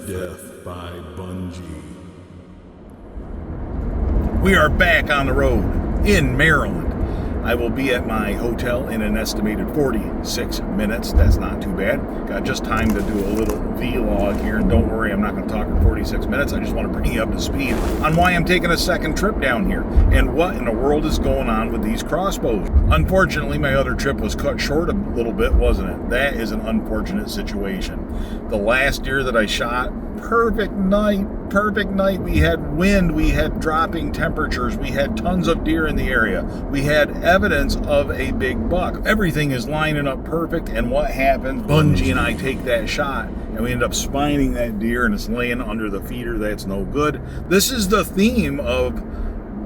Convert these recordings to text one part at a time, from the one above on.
Death by Bunjie. We are back on the road in Maryland. I will be at my hotel in an estimated 46 minutes. That's not too bad. Got just time to do a little vlog here, and don't worry, I'm not going to talk for 46 minutes. I just want to bring you up to speed on why I'm taking a second trip down here and what in the world is going on with these crossbows. Unfortunately, my other trip was cut short a little bit, wasn't it? That is an unfortunate situation. The last deer that I shot, perfect night. We had wind, we had dropping temperatures, we had tons of deer in the area, we had evidence of a big buck. Everything is lining up perfect, and what happens? Bunjie and I take that shot, and we end up spining that deer, and it's laying under the feeder. That's no good. This is the theme of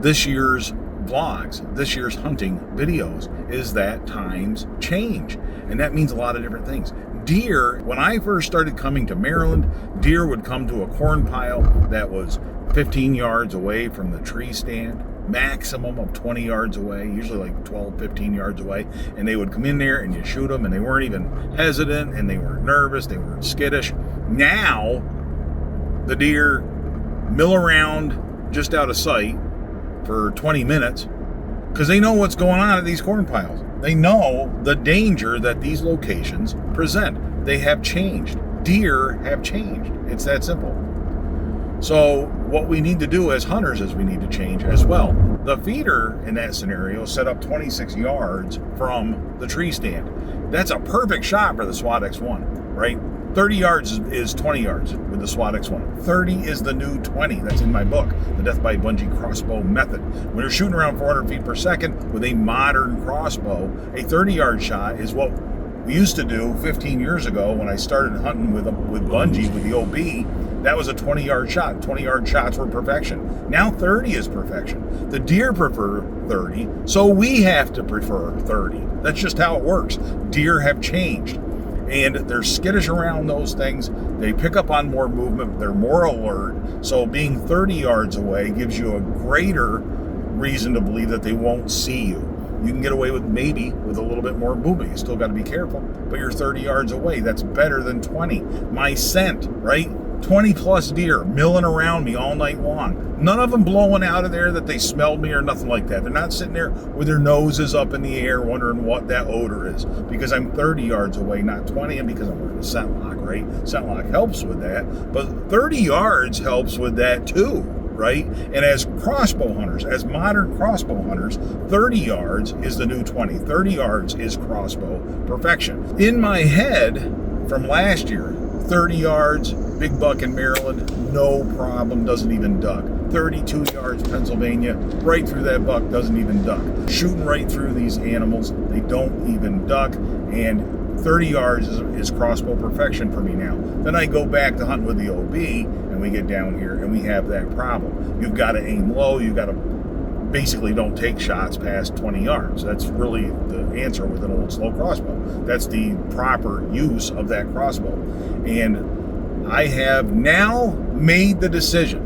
this year's vlogs, this year's hunting videos, is that times change, and that means a lot of different things. Deer, when I first started coming to Maryland, deer would come to a corn pile that was 15 yards away from the tree stand, maximum of 20 yards away, usually like 12, 15 yards away, and they would come in there and you shoot them, and they weren't even hesitant, and they weren't nervous, they weren't skittish. Now, the deer mill around just out of sight for 20 minutes because they know what's going on at these corn piles. They know the danger that these locations present. They have changed. Deer have changed. It's that simple. So what we need to do as hunters is we need to change as well. The feeder in that scenario set up 26 yards from the tree stand. That's a perfect shot for the SWAT X1, right? 30 yards is 20 yards with the SWAT X1. 30 is the new 20. That's in my book, The Death by Bunjie Crossbow Method. When you're shooting around 400 feet per second with a modern crossbow, a 30-yard shot is what we used to do 15 years ago when I started hunting with Bunjie, with the OB. That was a 20-yard shot. 20-yard shots were perfection. Now 30 is perfection. The deer prefer 30, so we have to prefer 30. That's just how it works. Deer have changed, and they're skittish around those things. They pick up on more movement. They're more alert. So being 30 yards away gives you a greater reason to believe that they won't see you. You can get away with maybe with a little bit more movement. You still got to be careful, but you're 30 yards away. That's better than 20. My scent, right? 20 plus deer milling around me all night long. None of them blowing out of there that they smelled me or nothing like that. They're not sitting there with their noses up in the air wondering what that odor is, because I'm 30 yards away, not 20, and because I'm wearing a scent lock, right? Scent lock helps with that, but 30 yards helps with that too, right? And as crossbow hunters, as modern crossbow hunters, 30 yards is the new 20. 30 yards is crossbow perfection. In my head from last year, 30 yards, big buck in Maryland, no problem, doesn't even duck. 32 yards, Pennsylvania, right through that buck, doesn't even duck. Shooting right through these animals, they don't even duck, and 30 yards is crossbow perfection for me now. Then I go back to hunt with the OB, and we get down here, and we have that problem. You've got to aim low, you've got to basically don't take shots past 20 yards. That's really the answer with an old slow crossbow. That's the proper use of that crossbow. And I have now made the decision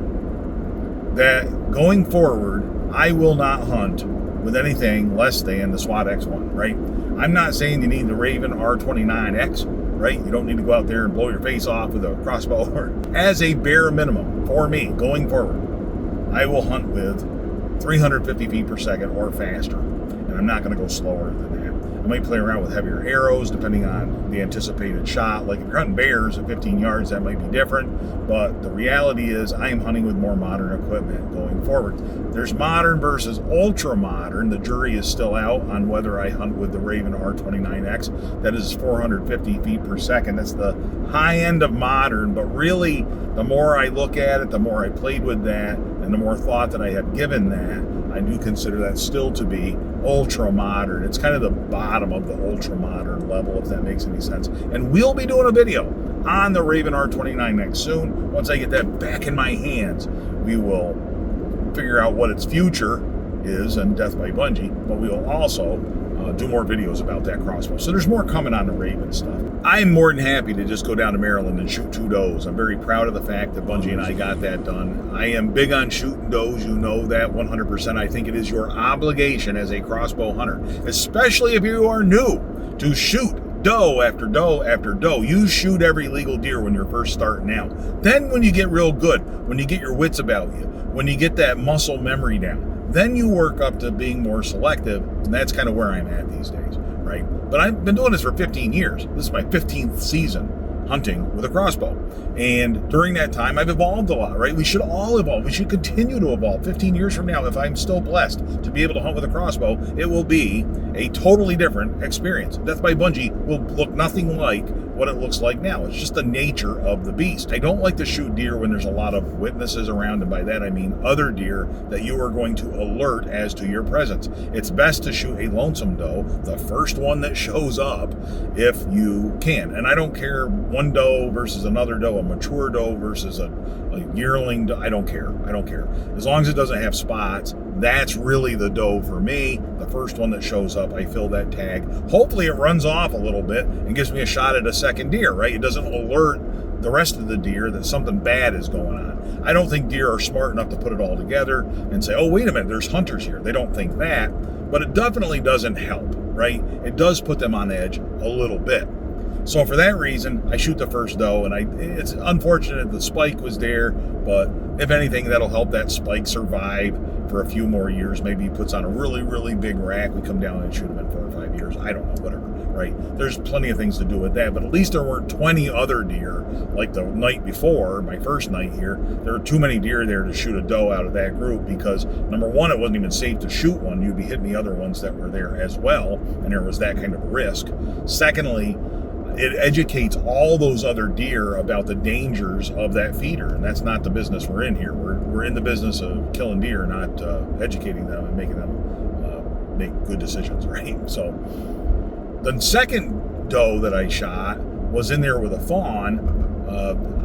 that going forward, I will not hunt with anything less than the SWAT X1, right? I'm not saying you need the Raven R29X, right? You don't need to go out there and blow your face off with a crossbow. As a bare minimum, for me, going forward, I will hunt with 350 feet per second or faster, and I'm not going to go slower than that. I might play around with heavier arrows depending on the anticipated shot. Like if you're hunting bears at 15 yards, that might be different, but the reality is I am hunting with more modern equipment going forward. There's modern versus ultra modern. The jury is still out on whether I hunt with the Raven R29X. That is 450 feet per second. That's the high end of modern, but really the more I look at it, the more I played with that, and the more thought that I have given that, I do consider that still to be ultra modern. It's kind of the bottom of the ultra modern level, if that makes any sense. And we'll be doing a video on the Raven R29X soon. Once I get that back in my hands, we will figure out what its future is in Death by Bunjie, but we will also do more videos about that crossbow. So there's more coming on the Raven stuff. I'm more than happy to just go down to Maryland and shoot 2 does. I'm very proud of the fact that Bunjie and I got that done. I am big on shooting does. You know that 100%. I think it is your obligation as a crossbow hunter, especially if you are new, to shoot doe after doe after doe. You shoot every legal deer when you're first starting out. Then when you get real good, when you get your wits about you, when you get that muscle memory down, then you work up to being more selective, and that's kind of where I'm at these days, right? But I've been doing this for 15 years. This is my 15th season hunting with a crossbow. And during that time, I've evolved a lot, right? We should all evolve. We should continue to evolve. 15 years from now, if I'm still blessed to be able to hunt with a crossbow, it will be a totally different experience. Death by Bunjie will look nothing like what it looks like now. It's just the nature of the beast. I don't like to shoot deer when there's a lot of witnesses around, and by that I mean other deer that you are going to alert as to your presence. It's best to shoot a lonesome doe, the first one that shows up, if you can. And I don't care one doe versus another doe, a mature doe versus a yearling doe. I don't care. As long as it doesn't have spots, that's really the doe for me. The first one that shows up, I fill that tag. Hopefully it runs off a little bit and gives me a shot at a second deer, right? It doesn't alert the rest of the deer that something bad is going on. I don't think deer are smart enough to put it all together and say, oh, wait a minute, there's hunters here. They don't think that, but it definitely doesn't help, right? It does put them on edge a little bit. So for that reason, I shoot the first doe, and it's unfortunate the spike was there, but if anything, that'll help that spike survive for a few more years. Maybe he puts on a really, really big rack. We come down and shoot him in 4 or 5 years. I don't know, whatever, right? There's plenty of things to do with that, but at least there weren't 20 other deer like the night before, my first night here. There were too many deer there to shoot a doe out of that group because, number one, it wasn't even safe to shoot one. You'd be hitting the other ones that were there as well, and there was that kind of risk. Secondly, it educates all those other deer about the dangers of that feeder, and that's not the business we're in here. We're in the business of killing deer, not educating them and making them make good decisions, right? So the second doe that I shot was in there with a fawn.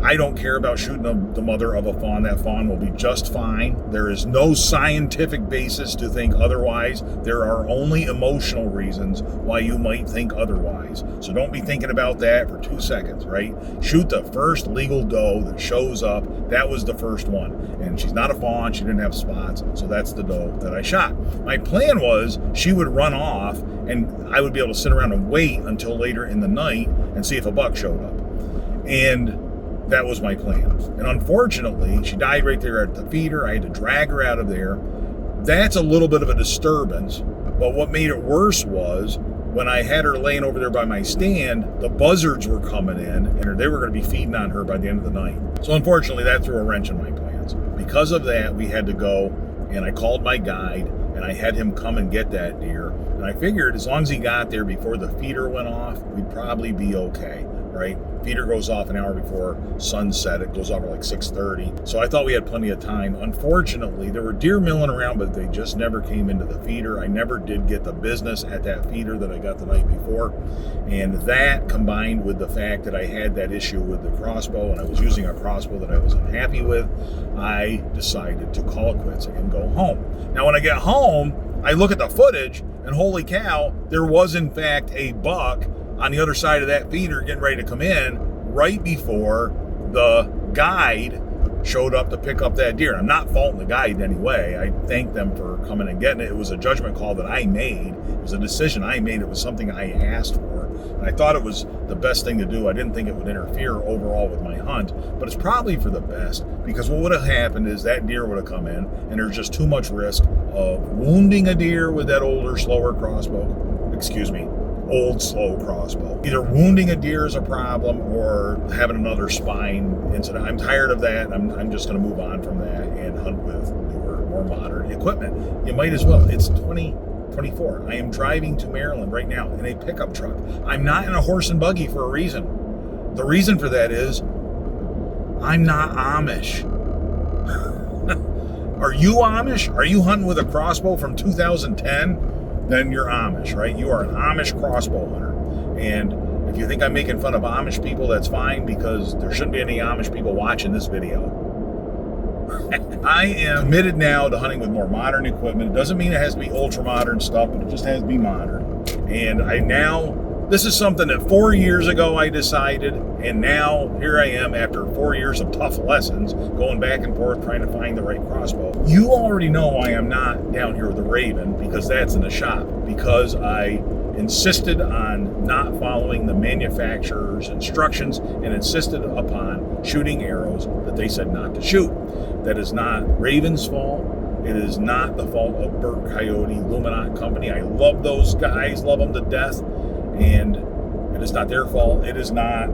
I don't care about shooting the mother of a fawn. That fawn will be just fine. There is no scientific basis to think otherwise. There are only emotional reasons why you might think otherwise. So don't be thinking about that for 2 seconds, right? Shoot the first legal doe that shows up. That was the first one. And she's not a fawn. She didn't have spots. So that's the doe that I shot. My plan was she would run off and I would be able to sit around and wait until later in the night and see if a buck showed up. And that was my plan. And unfortunately, she died right there at the feeder. I had to drag her out of there. That's a little bit of a disturbance. But what made it worse was when I had her laying over there by my stand, the buzzards were coming in and they were going to be feeding on her by the end of the night. So unfortunately, that threw a wrench in my plans. Because of that, we had to go, and I called my guide and I had him come and get that deer. And I figured as long as he got there before the feeder went off, we'd probably be okay, right? Feeder goes off an hour before sunset. It goes off at like 6:30. So I thought we had plenty of time. Unfortunately, there were deer milling around, but they just never came into the feeder. I never did get the business at that feeder that I got the night before. And that combined with the fact that I had that issue with the crossbow and I was using a crossbow that I was unhappy with, I decided to call it quits and go home. Now, when I get home, I look at the footage and holy cow, there was in fact a buck on the other side of that feeder getting ready to come in right before the guide showed up to pick up that deer. I'm not faulting the guide in any way. I thank them for coming and getting it. It was a judgment call that I made. It was a decision I made. It was something I asked for. And I thought it was the best thing to do. I didn't think it would interfere overall with my hunt, but it's probably for the best because what would have happened is that deer would have come in and there's just too much risk of wounding a deer with that older, slower crossbow. Old, slow crossbow. Either wounding a deer is a problem or having another spine incident. I'm tired of that. I'm just going to move on from that and hunt with newer, more modern equipment. You might as well. It's 2024. I am driving to Maryland right now in a pickup truck. I'm not in a horse and buggy for a reason. The reason for that is I'm not Amish. Are you Amish? Are you hunting with a crossbow from 2010? Then you're Amish, right? You are an Amish crossbow hunter. And if you think I'm making fun of Amish people, that's fine because there shouldn't be any Amish people watching this video. I am committed now to hunting with more modern equipment. It doesn't mean it has to be ultra modern stuff, but it just has to be modern. And this is something that 4 years ago I decided, and now here I am after 4 years of tough lessons, going back and forth trying to find the right crossbow. You already know why I'm not down here with the Raven, because that's in the shop, because I insisted on not following the manufacturer's instructions and insisted upon shooting arrows that they said not to shoot. That is not Raven's fault. It is not the fault of Burnt Coyote Luminant Company. I love those guys, love them to death, and it is not their fault. It is not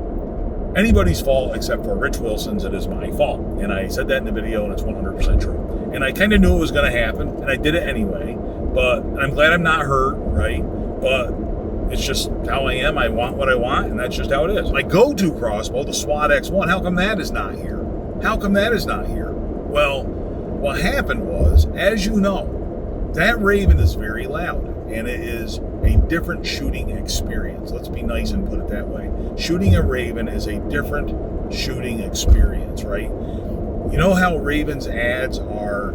anybody's fault except for Rich Wilson's. It is my fault. And I said that in the video, and it's 100% true. And I kind of knew it was going to happen, and I did it anyway. But I'm glad I'm not hurt, right? But it's just how I am. I want what I want, and that's just how it is. My go-to crossbow, the SWAT X1, how come that is not here? How come that is not here? Well, what happened was, as you know, that Raven is very loud, and it is a different shooting experience. Let's be nice and put it that way. Shooting a Raven is a different shooting experience, right? You know how Raven's ads are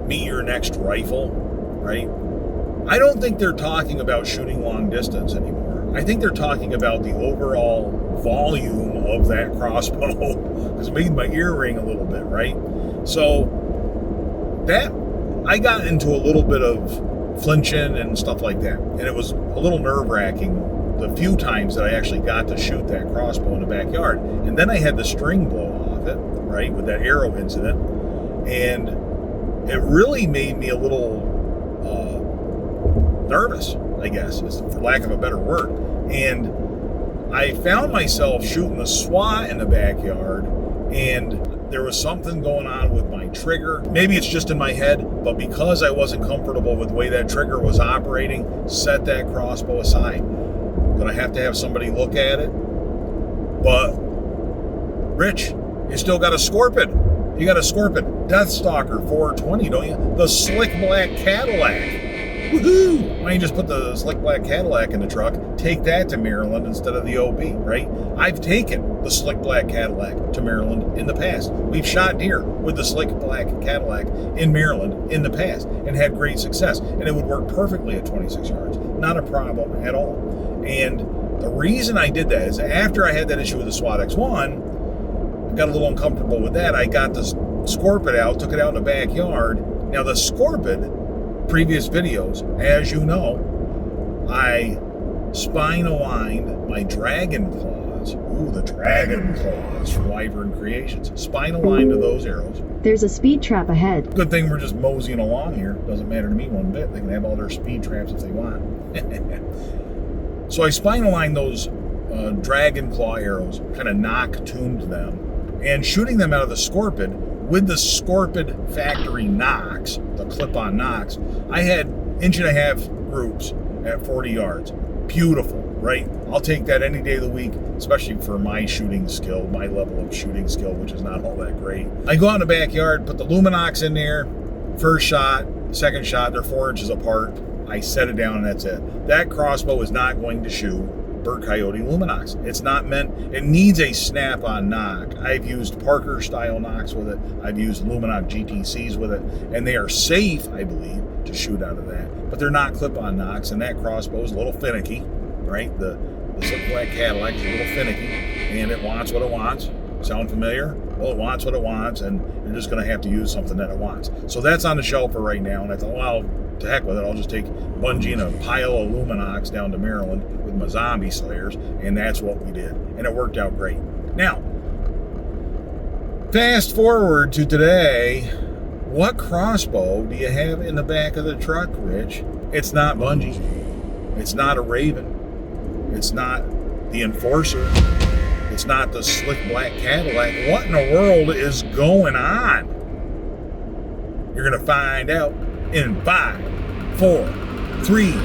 meet your next rifle, right? I don't think they're talking about shooting long distance anymore. I think they're talking about the overall volume of that crossbow. It's made my ear ring a little bit, right? So that, I got into a little bit of flinching and stuff like that. And it was a little nerve-wracking the few times that I actually got to shoot that crossbow in the backyard. And then I had the string blow off it, right, with that arrow incident. And it really made me a little nervous, I guess, for lack of a better word. And I found myself shooting the SWAT in the backyard, and there was something going on with my trigger. Maybe it's just in my head, but because I wasn't comfortable with the way that trigger was operating, set that crossbow aside. Gonna have to have somebody look at it. But Rich, you still got a Scorpion. You got a Scorpion Deathstalker 420, don't you? The slick black Cadillac. Woohoo! Why don't you just put the slick black Cadillac in the truck, take that to Maryland instead of the OB, right? I've taken the slick black Cadillac to Maryland in the past. We've shot deer with the slick black Cadillac in Maryland in the past and had great success. And it would work perfectly at 26 yards. Not a problem at all. And the reason I did that is after I had that issue with the SWAT X1, I got a little uncomfortable with that. I got the Scorpion out, took it out in the backyard. Now the Scorpion, previous videos, as you know, I spine aligned my dragon claws. Ooh, the dragon claws from Wyvern Creations. Spine aligned to those arrows. There's a speed trap ahead. Good thing we're just moseying along here. Doesn't matter to me one bit. They can have all their speed traps if they want. So I spine aligned those dragon claw arrows, kind of knock-tuned them, and shooting them out of the Scorpion with the Scorpion factory nocks, the clip-on nocks, I had 1.5-inch groups at 40 yards. Beautiful, right? I'll take that any day of the week, especially for my shooting skill, my level of shooting skill, which is not all that great. I go out in the backyard, put the Luminox in there, first shot, second shot, they're 4 inches apart. I set it down and that's it. That crossbow is not going to shoot Burnt Coyote Luminox. It's not meant, it needs a snap-on knock. I've used Parker style knocks with it. I've used Luminox GTCs with it, and they are safe, I believe, to shoot out of that. But they're not clip-on knocks, and that crossbow is a little finicky, right? The slick black Cadillac is a little finicky, and it wants what it wants. Sound familiar? Well, it wants what it wants, and you're just going to have to use something that it wants. So that's on the shelf for right now, and I thought, well, to heck with it, I'll just take Bunjie and a pile of Luminox down to Maryland with my zombie slayers, and that's what we did, and it worked out great. Now, fast forward to today. What crossbow do you have in the back of the truck, Rich? It's not Bunjie. It's not a Raven. It's not the Enforcer. It's not the slick black Cadillac. What in the world is going on? You're going to find out in 5, 4, 3, 2,